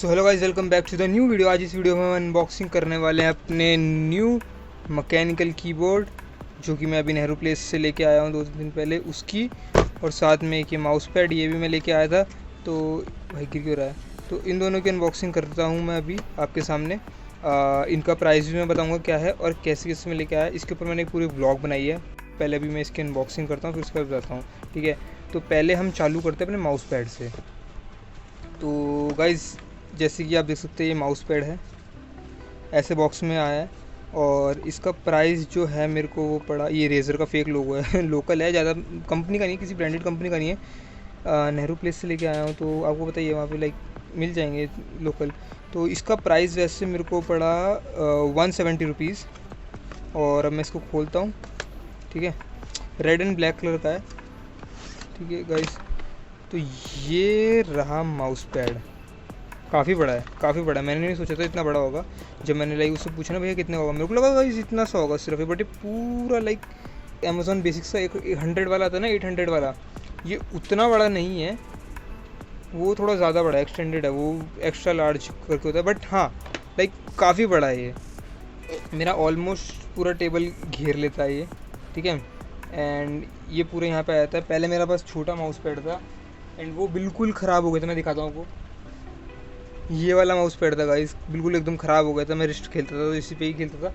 So hello guys, welcome back to the new video. आज इस video में हम अनबॉक्सिंग करने वाले हैं अपने न्यू मैकेनिकल कीबोर्ड, जो कि मैं अभी नेहरू प्लेस से लेके आया हूँ 2 दिन पहले उसकी। और साथ में एक ये माउस पैड, ये भी मैं लेके आया था। तो भाई गिर क्यों रहा है? तो इन दोनों की अनबॉक्सिंग करता हूँ मैं अभी आपके सामने। इनका प्राइस भी मैं बताऊँगा क्या है और कैसे कैसे मैं लेके आया। इसके ऊपर मैंने एक पूरी ब्लॉग बनाई है। पहले अभी मैं इसकी अनबॉक्सिंग करता हूँ, फिर उसके बाद बताता हूँ, ठीक है। तो पहले हम चालू करते हैं अपने माउस पैड से। तो गाइज़, जैसे कि आप देख सकते हैं ये माउस पैड है, ऐसे बॉक्स में आया है। और इसका प्राइस जो है मेरे को वो पड़ा, ये रेज़र का फेक लोगो है लोकल है, ज़्यादा कंपनी का नहीं है, किसी ब्रांडेड कंपनी का नहीं है। नेहरू प्लेस से लेके आया हूँ, तो आपको बताइए वहाँ पे लाइक मिल जाएंगे लोकल। तो इसका प्राइस वैसे मेरे को पड़ा 170 रुपीज़। और अब मैं इसको खोलता हूँ, ठीक है। रेड एंड ब्लैक कलर का है, ठीक है गाइस। तो ये रहा माउस पैड, काफ़ी बड़ा है, काफ़ी बड़ा है। मैंने नहीं सोचा था इतना बड़ा होगा। जब मैंने लाइक उससे पूछा ना भैया कितने होगा, मेरे को लगा भाई इतना सा होगा सिर्फ, बट ये पूरा लाइक अमेज़ॉन बेसिक्स का 100 वाला आता है ना, 800 वाला, ये उतना बड़ा नहीं है, वो थोड़ा ज़्यादा बड़ा है, एक्सटेंडेड है, वो एक्स्ट्रा लार्ज करके होता है। बट हाँ, लाइक काफ़ी बड़ा है ये, मेरा ऑलमोस्ट पूरा टेबल घेर लेता है ये, ठीक है। एंड ये पूरे यहाँ पे आया था। पहले मेरा पास छोटा माउस पैड था एंड वो बिल्कुल ख़राब हो गया था। मैं दिखाता हूँ आपको, ये वाला माउस पैड था गाइस, बिल्कुल एकदम ख़राब हो गया था। मैं रिस्ट खेलता था तो इसी पे ही खेलता था।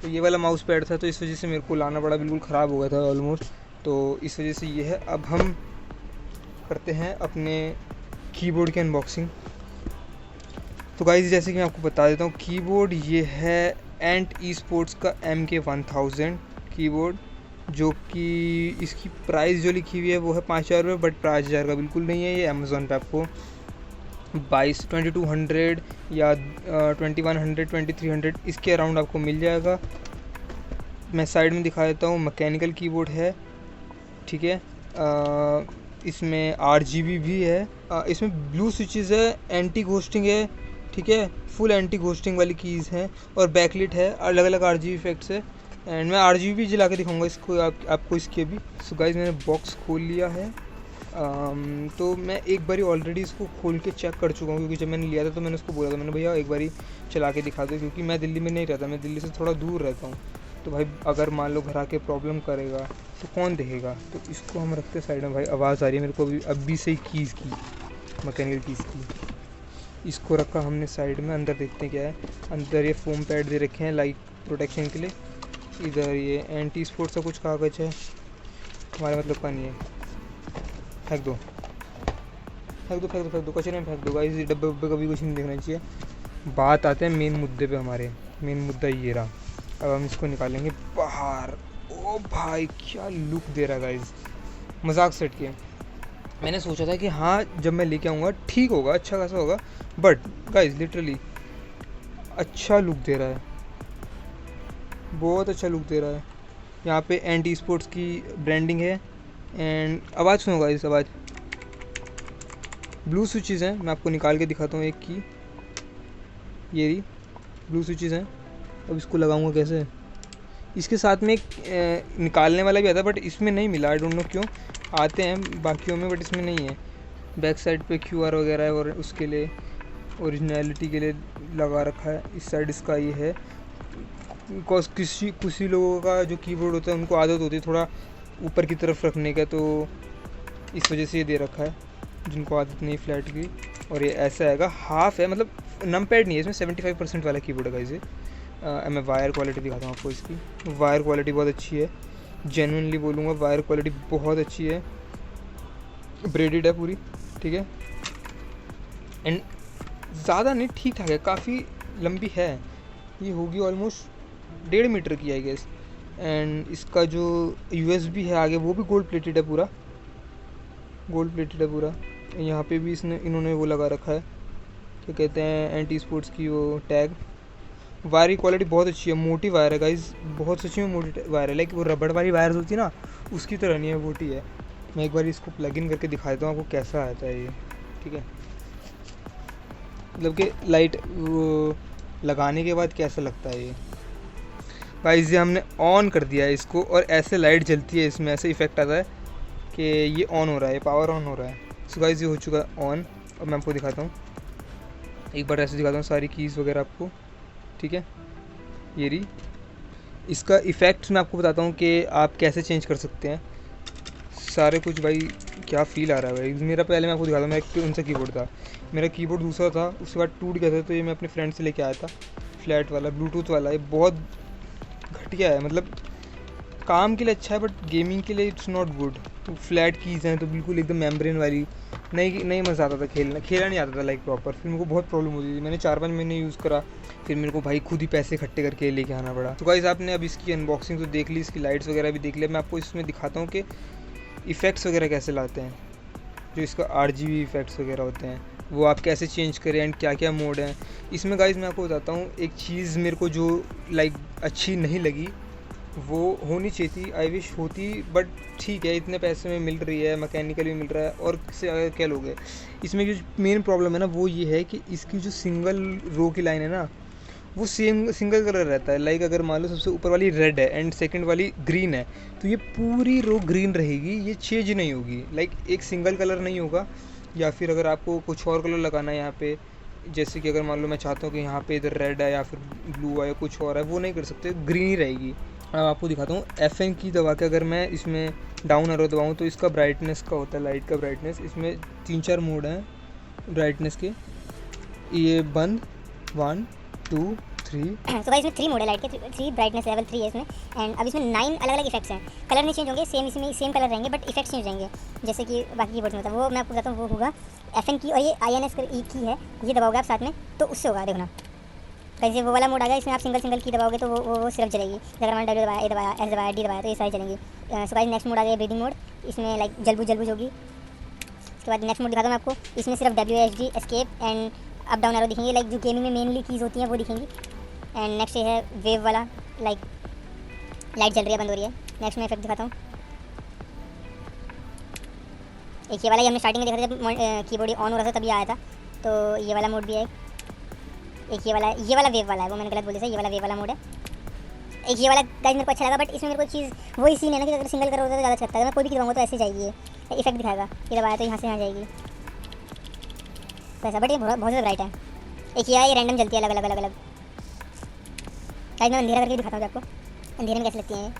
तो ये वाला माउस पैड था, तो इस वजह से मेरे को लाना पड़ा, बिल्कुल ख़राब हो गया था ऑलमोस्ट। तो इस वजह से ये है। अब हम करते हैं अपने कीबोर्ड की अनबॉक्सिंग। तो गाइस, जैसे कि मैं आपको बता देता हूँ, कीबोर्ड ये है एंट ई स्पोर्ट्स का MK1000 कीबोर्ड, जो कि इसकी प्राइस जो लिखी हुई है वो है 5,000 रुपये, बट 5,000 का बिल्कुल नहीं है। ये अमेज़ॉन पे आपको 2200 या 2100 2300 इसके अराउंड आपको मिल जाएगा। मैं साइड में दिखा देता हूँ, मैकेनिकल कीबोर्ड है, ठीक है। इसमें RGB भी है, इसमें ब्लू स्विचेस है, एंटी घोस्टिंग है, ठीक है, फुल एंटी घोस्टिंग वाली कीज़ हैं, और बैकलिट है, अलग अलग RGB इफेक्ट्स है। एंड मैं RGB भी जला के दिखाऊंगा इसको आपको इसके भी। सो गाइस, मैंने बॉक्स खोल लिया है। तो मैं एक बारी ऑलरेडी इसको खोल के चेक कर चुका हूँ, क्योंकि जब मैंने लिया था तो मैंने उसको बोला था, मैंने भैया एक बारी चला के दिखा दो, क्योंकि मैं दिल्ली में नहीं रहता, मैं दिल्ली से थोड़ा दूर रहता हूँ। तो भाई अगर मान लो घर आके प्रॉब्लम करेगा तो कौन देखेगा। तो इसको हम रखते साइड में। भाई आवाज़ आ रही है मेरे को अभी से ही कीज़ की, मैकेनिकल कीज़ की। इसको रखा हमने साइड में। अंदर देखते हैं क्या है। अंदर ये फोम पैड दे रखे हैं लाइक प्रोटेक्शन के लिए। इधर ये एंटी स्पोर्ट्स का कुछ कागज़ है, हमारे मतलब का नहीं है। फेंक दो, फेंक दो, फेंक दो, फेंक दो, कचरे में फेंक दो गाइस। ये डब्बे वब्बे कभी कुछ नहीं देखना चाहिए। बात आते हैं मेन मुद्दे पे। हमारे मेन मुद्दा ये रहा। अब हम इसको निकालेंगे बाहर। ओ भाई, क्या लुक दे रहा है गाइस, मजाक सेट के। मैंने सोचा था कि हाँ जब मैं लेके आऊँगा ठीक होगा, अच्छा खासा होगा, बट गाइस लिटरली अच्छा लुक दे रहा है, बहुत अच्छा लुक दे रहा है। यहाँ पे एंटी स्पोर्ट्स की ब्रांडिंग है। एंड आवाज़ सुनो गाइस, आवाज़। ब्लू स्विचेस हैं, मैं आपको निकाल के दिखाता हूँ एक की। ये रही ब्लू स्विचेस हैं। अब इसको लगाऊंगा कैसे? इसके साथ में एक निकालने वाला भी आता है, बट इसमें नहीं मिला। आई डोंट नो क्यों। आते हैं बाकियों में, बट इसमें नहीं है। बैक साइड पे QR वगैरह है, और उसके लिए ओरिजिनलिटी के लिए लगा रखा है। इस साइड इसका ये है, बिकॉज किसी लोगों का जो कीबोर्ड होता है उनको आदत होती है थोड़ा ऊपर की तरफ रखने का, तो इस वजह से ये दे रखा है, जिनको आदत नहीं फ्लैट की। और ये ऐसा आएगा, हाफ है, मतलब नम पैड नहीं है इसमें, 75% वाला कीबोर्ड है इसे। मैं वायर क्वालिटी दिखाता हूँ आपको इसकी। वायर क्वालिटी बहुत अच्छी है, जेन्युइनली बोलूँगा, वायर क्वालिटी बहुत अच्छी है। ब्रेडेड है पूरी, ठीक है। एंड ज़्यादा नहीं, ठीक ठाक है, काफ़ी लंबी है। ये होगी ऑलमोस्ट 1.5 मीटर की आई गेस। एंड इसका जो USB है आगे, वो भी गोल्ड प्लेटेड है, पूरा गोल्ड प्लेटेड है पूरा। यहाँ पे भी इन्होंने वो लगा रखा है, क्या कहते हैं, एंटी स्पोर्ट्स की वो टैग। वायर की क्वालिटी बहुत अच्छी है, मोटी वायर है गाइज, बहुत सच्ची में मोटी वायर है। लाइक वो रबड़ वाली वायर होती है ना, उसकी तरह नहीं है, मोटी है। मैं एक बार इसको प्लग इन करके दिखाता हूँ आपको कैसा आता है ये, ठीक है। मतलब कि लाइट वो लगाने के बाद कैसा लगता है ये। गाइस, ये हमने ऑन कर दिया है इसको, और ऐसे लाइट जलती है इसमें, ऐसे इफेक्ट आता है कि ये ऑन हो रहा है, पावर ऑन हो रहा है। सो गाइस, ये हो चुका है ऑन। अब मैं आपको दिखाता हूँ, एक बार ऐसे दिखाता हूँ सारी कीज़ वगैरह आपको, ठीक है। ये रही। इसका इफ़ेक्ट मैं आपको बताता हूँ कि आप कैसे चेंज कर सकते हैं सारे कुछ। भाई क्या फ़ील आ रहा है भाई मेरा। पहले मैं आपको दिखाता हूँ, मेरा कौन सा कीबोर्ड था। मेरा कीबोर्ड दूसरा था, उसके बाद टूट गया था, तो ये मैं अपने फ्रेंड से लेके आया था, फ्लैट वाला ब्लूटूथ वाला। ये बहुत घटिया है, मतलब काम के लिए अच्छा है बट गेमिंग के लिए इट्स नॉट गुड। तो फ्लैट कीज़ हैं तो बिल्कुल एकदम मेम्ब्रेन वाली, नहीं मज़ा आता था खेला नहीं आता था लाइक प्रॉपर। फिर मेरे को बहुत प्रॉब्लम होती थी। मैंने 4-5 महीने यूज़ करा, फिर मेरे को भाई खुद ही पैसे इकट्ठे करके लेके आना पड़ा। तो गाइस आपने अब इसकी अनबॉक्सिंग तो देख ली, इसकी लाइट्स वगैरह भी देख लिया। मैं आपको इसमें दिखाता हूँ कि इफ़ेक्ट्स वगैरह कैसे लाते हैं, जो इसका RGB इफ़ेक्ट्स वगैरह होते हैं वो आप कैसे चेंज करें एंड क्या क्या मोड हैं इसमें। गाइस मैं आपको बताता हूँ, एक चीज़ मेरे को जो लाइक अच्छी नहीं लगी, वो होनी चाहिए थी, आई विश होती, बट ठीक है, इतने पैसे में मिल रही है, मैकेनिकल भी मिल रहा है, और से अगर क्या लोगे। इसमें जो मेन प्रॉब्लम है ना वो ये है कि इसकी जो सिंगल रो की लाइन है ना, वो सेम सिंगल कलर रहता है। लाइक अगर मान लो सबसे ऊपर वाली रेड है एंड सेकंड वाली ग्रीन है, तो ये पूरी रो ग्रीन रहेगी, ये चेंज नहीं होगी। लाइक एक सिंगल कलर नहीं होगा। या फिर अगर आपको कुछ और कलर लगाना है यहाँ पे, जैसे कि अगर मान लो मैं चाहता हूँ कि यहाँ पे इधर रेड है या फिर ब्लू है या कुछ और है, वो नहीं कर सकते, ग्रीन ही रहेगी। अब आपको दिखाता हूँ, FN की दबा के अगर मैं इसमें डाउन एरो दबाऊँ तो इसका ब्राइटनेस का होता है, लाइट का ब्राइटनेस। इसमें 3-4 मोड हैं ब्राइटनेस के, ये बंद 1 2 3। तो भाई इसमें 3 मोड है लाइट के, 3 ब्राइटनेस लेवल 3 है इसमें। एंड अब इसमें 9 अलग अलग इफेक्ट्स हैं। कलर नहीं चेंज होंगे, सेम इसमें सेम कलर रहेंगे, बट इफेक्ट्स चेंज होंगे जैसे कि बाकी कीबोर्ड्स में होता है। वो मैं आपको बताता हूँ, वो होगा FN की, और ये INS की है, ये दबाओगे आप साथ में तो उससे होगा। देखना कैसे वो वाला मोड आ गया, इसमें आप सिंगल की दबाओगे तो वो सिर्फ चलेगी। अगर मैंने W दबाया, A दबाया, S दबाया, D दबाया तो ये सारी चलेंगी। सो गाइस नेक्स्ट मोड आ गया ब्रीदिंग मोड, इसमें लाइक जलबुज होगी। उसके बाद नेक्स्ट मोड दिखाता हूँ मैं आपको, इसमें सिर्फ WASD escape and up down arrow दिखेंगे, लाइक जो गेमिंग में मेनली कीज़ होती हैं वो दिखेंगी। एंड नेक्स्ट ये है वेव वाला, लाइक लाइट जल रही है, बंद हो रही है। नेक्स्ट मैं इफेक्ट दिखाता हूँ, एक ये वाला, ये हमने स्टार्टिंग में देखा था जब कीबोर्ड ऑन हो रहा था तभी आया था। तो ये वाला मोड भी है, एक ये वाला वेव वाला है, वो मैंने गलत बोल दिया, ये वाला वेव वाला मोड है। एक ये वाला गाइस मेरे को अच्छा लगा, बट इसमें मेरे को चीज़ वही सीन है ना कि अगर सिंगल कलर होता तो ज़्यादा अच्छा लगता है। मैं कोई भी दबाऊंगा तो ऐसे जाएगी, ये इफेक्ट दिखाएगा, ये दबाया तो यहाँ से यहाँ जाएगी तो ऐसा, बट ये बहुत ज़्यादा ब्राइट है। एक ये रैंडम जलती है अलग अलग गाइस मैं अंधेरा करके दिखाता हूँ आपको, अंधेरे में कैसे लगती हैं ये।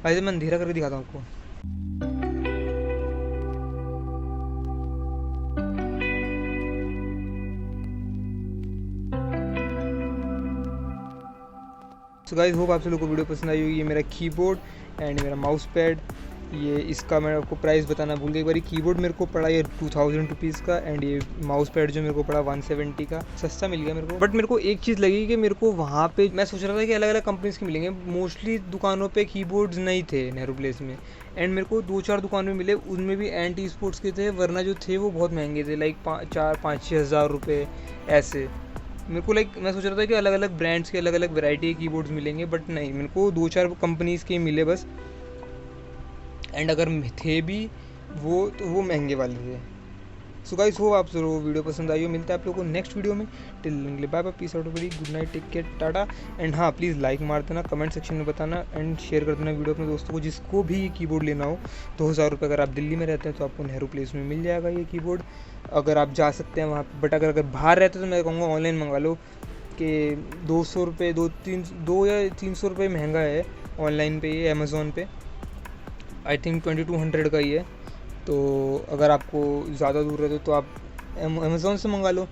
ऐसे मैं अंधेरा करके दिखाता हूँ आपको। सो गाइस होप आप सब लोगों को वीडियो पसंद आई होगी। ये मेरा कीबोर्ड एंड मेरा माउस पैड, ये इसका मैं आपको प्राइस बताना भूल गया एक बारी। कीबोर्ड मेरे को पड़ा ये 2000 रुपीज़ का, एंड ये माउस पैड जो मेरे को पड़ा 170 का, सस्ता मिल गया मेरे को। बट मेरे को एक चीज़ लगी कि मेरे को वहाँ पे मैं सोच रहा था कि अलग अलग कंपनीज़ के मिलेंगे, मोस्टली दुकानों पे कीबोर्ड्स नहीं थे नेहरू प्लेस में। एंड मेरे को 2-4 दुकानों में मिले, उनमें भी एंटी स्पोर्ट्स के थे, वरना जो थे वो बहुत महंगे थे, लाइक 4-5-6 हज़ार रुपये ऐसे। मेरे को लाइक मैं सोच रहा था कि अलग अलग ब्रांड्स के अलग अलग वैरायटी के कीबोर्ड्स मिलेंगे, बट नहीं, मेरे को 2-4 कंपनीज़ के मिले बस। एंड अगर थे भी वो तो वो महंगे वाले थे। सो गाइस होप आप जरूर वीडियो पसंद आई हो। मिलता है आप लोगों को नेक्स्ट वीडियो में। Till then bye bye, peace out, very good night, take care, tata. And हाँ प्लीज़ लाइक मार देना, कमेंट सेक्शन में बताना एंड शेयर कर देना वीडियो अपने दोस्तों को, जिसको भी ये कीबोर्ड लेना हो। 2000 रुपये अगर आप दिल्ली में रहते हैं तो आपको नेहरू प्लेस में मिल जाएगा ये कीबोर्ड, अगर आप जा सकते हैं वहाँ पर। बट अगर बाहर रहते तो मैं कहूँगा ऑनलाइन मंगा लो, कि 200 रुपये 2 या 300 रुपये महंगा है ऑनलाइन पे, ये अमेज़ोन पे आई थिंक 2200 का ही है। तो अगर आपको ज़्यादा दूर रहते तो आप अमेज़ोन से मंगा लो,